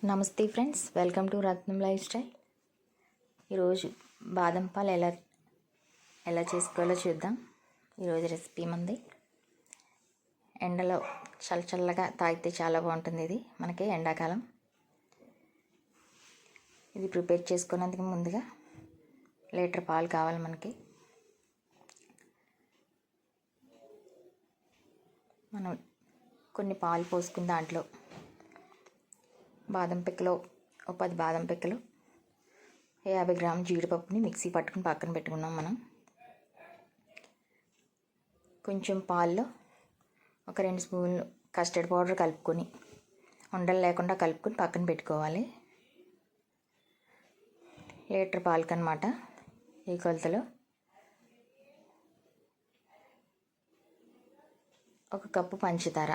నమస్తే friends, welcome to Ratnam life style. ఈరోజు బాదం పాలు ఎలా చేసుకోవాలో చూద్దాం. ఈరోజు రెసిపీ మంది ఎండలో చల్లగా తాగితే చాలా బాగుంటుంది. ఇది మనకి ఎండాకాలం. ఇది ప్రిపేర్ చేసుకున్నందుకు ముందుగా లీటర్ పాలు కావాలి మనకి. మనం కొన్ని పాలు పోసుకుని దాంట్లో బాదం పిక్కలు 10 బాదం పిక్కలు 50 గ్రాముల జీడిపప్పుని మిక్సీ పట్టుకుని పక్కన పెట్టుకున్నాం. మనం కొంచెం పాల్లో ఒక 2 స్పూన్లు కస్టర్డ్ పౌడర్ కలుపుకొని ఉండలు లేకుండా కలుపుకొని పక్కన పెట్టుకోవాలి. లీటర్ పాలకి అన్నమాట ఈ కొలతలో. ఒక కప్పు పంచదార.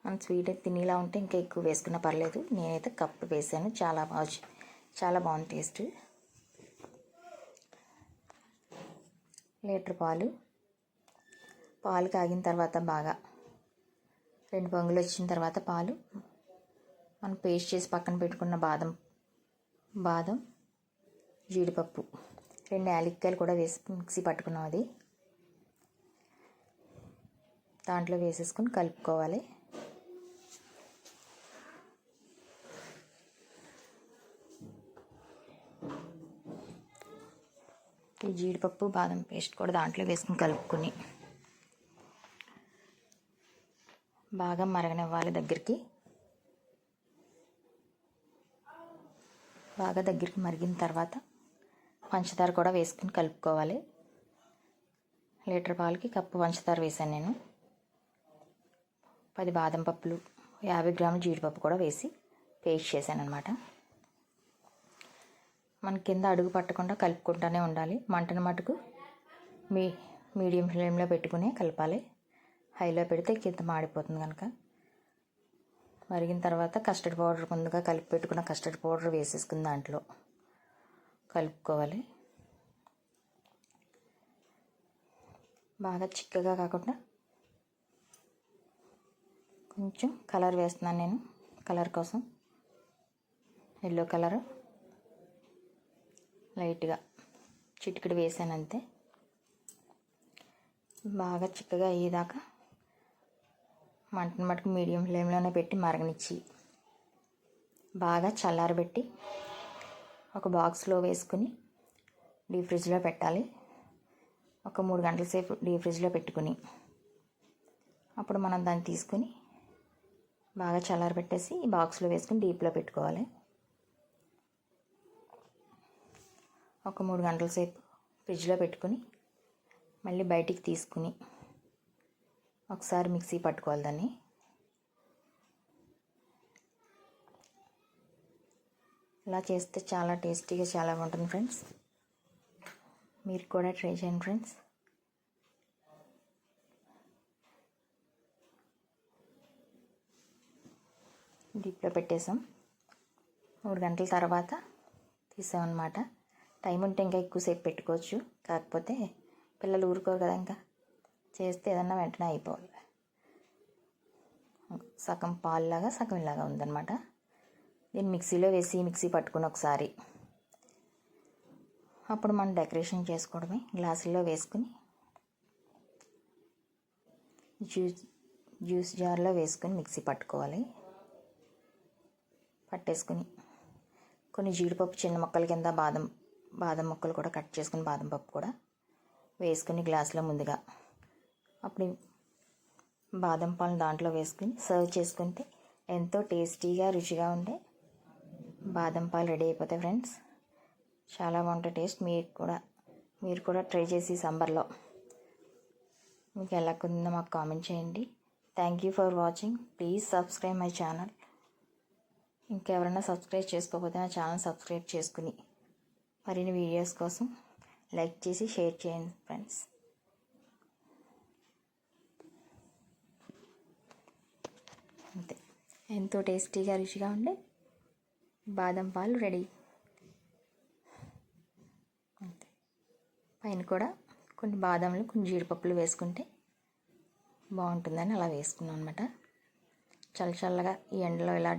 మన స్వీట్ తినేలా ఉంటే ఇంకా ఎక్కువ వేసుకున్నా పర్లేదు. నేనైతే కప్పు వేసాను. చాలా బాగుంది టేస్ట్. లీటర్ పాలు కాగిన తర్వాత బాగా 2 పొంగులు వచ్చిన తర్వాత పాలు మనం పేస్ట్ చేసి పక్కన పెట్టుకున్న బాదం జీడిపప్పు 2 యాలక్కాయలు కూడా వేసి మిక్సీ పట్టుకున్నాం. అది దాంట్లో వేసేసుకొని కలుపుకోవాలి. ఈ జీడిపప్పు బాదం పేస్ట్ కూడా దాంట్లో వేసుకుని కలుపుకొని బాగా మరగనివ్వాలి. దగ్గరికి మరిగిన తర్వాత పంచదార కూడా వేసుకుని కలుపుకోవాలి. లీటర్ పాలకి కప్పు పంచదార వేసాను నేను. 10 బాదం పప్పులు 50 గ్రాముల జీడిపప్పు కూడా వేసి పేస్ట్ చేశాను అన్నమాట. మన కింద అడుగు పట్టకుండా కలుపుకుంటూనే ఉండాలి. మంటను మటుకు మీడియం ఫ్లేమ్లో పెట్టుకుని కలపాలి. హైలో పెడితే కింద మాడిపోతుంది కనుక. మరిగిన తర్వాత కస్టర్డ్ పౌడర్ ముందుగా కలిపి పెట్టుకున్న కస్టర్డ్ పౌడర్ వేసేసుకుని దాంట్లో కలుపుకోవాలి. బాగా చిక్కగా కాకుండా కొంచెం కలర్ వేస్తున్నాను నేను. కలర్ కోసం ఎల్లో కలర్ లైట్గా చిటికెడు వేసాను అంతే. బాగా చిక్కగా అయ్యేదాకా మంటను మటుకు మీడియం ఫ్లేమ్లోనే పెట్టి మరగనిచ్చి బాగా చల్లారబెట్టి ఒక బాక్స్లో వేసుకుని డీప్ ఫ్రిడ్జ్లో పెట్టాలి. ఒక 3 గంటల సేపు డీప్ ఫ్రిడ్జ్లో పెట్టుకుని అప్పుడు మనం దాన్ని తీసుకుని బాగా చల్లారబెట్టేసి ఈ బాక్స్లో వేసుకుని డీప్లో పెట్టుకోవాలి. ఒక 3 గంటల సేపు ఫ్రిడ్జ్లో పెట్టుకుని మళ్ళీ బయటికి తీసుకుని ఒకసారి మిక్సీ పట్టుకోవాలి దాన్ని. ఇలా చేస్తే చాలా టేస్టీగా చాలా బాగుంటుంది ఫ్రెండ్స్. మీరు కూడా ట్రై చేయండి ఫ్రెండ్స్. డీప్లో పెట్టేసాం. 3 గంటల తర్వాత తీసామన్నమాట. టైం ఉంటే ఇంకా ఎక్కువసేపు పెట్టుకోవచ్చు. కాకపోతే పిల్లలు ఊరుకోరు కదా, ఇంకా చేస్తే ఏదన్నా వెంటనే అయిపోవాలి. సగం పాలులాగా సగం ఇలాగా ఉందన్నమాట. దీన్ని మిక్సీలో వేసి మిక్సీ పట్టుకుని ఒకసారి అప్పుడు మనం డెకరేషన్ చేసుకోవడమే. గ్లాసుల్లో వేసుకుని జ్యూస్ జార్లో వేసుకుని మిక్సీ పట్టుకోవాలి. పట్టేసుకుని కొన్ని జీడిపప్పు చిన్న ముక్కల కింద బాదం ముక్కలు కూడా కట్ చేసుకుని బాదం పప్పు కూడా వేసుకుని గ్లాసులో ముందుగా అప్పుడు బాదం పాలు దాంట్లో వేసుకుని సర్వ్ చేసుకుంటే ఎంతో టేస్టీగా రుచిగా ఉండే బాదం పాలు రెడీ అయిపోతాయి ఫ్రెండ్స్. చాలా బాగుంటుంది టేస్ట్. మీరు కూడా ట్రై చేసి సమ్మర్లో మీకు ఎలా ఉందో మాకు కామెంట్ చేయండి. Thank you for watching. Please subscribe my channel. ఇంకెవరైనా సబ్స్క్రైబ్ చేసుకోకపోతే నా ఛానల్ సబ్స్క్రైబ్ చేసుకుని మరిన్ని వీడియోస్ కోసం లైక్ చేసి షేర్ చేయండి ఫ్రెండ్స్. అంతే, ఎంతో టేస్టీగా రుచిగా ఉండే బాదం పాలు రెడీ. అంతే, పైన కూడా కొన్ని బాదంలు కొన్ని జీడిపప్పులు వేసుకుంటే బాగుంటుందని అలా వేసుకున్నాను అనమాట. చల్లగా ఈ ఎండలో ఇలా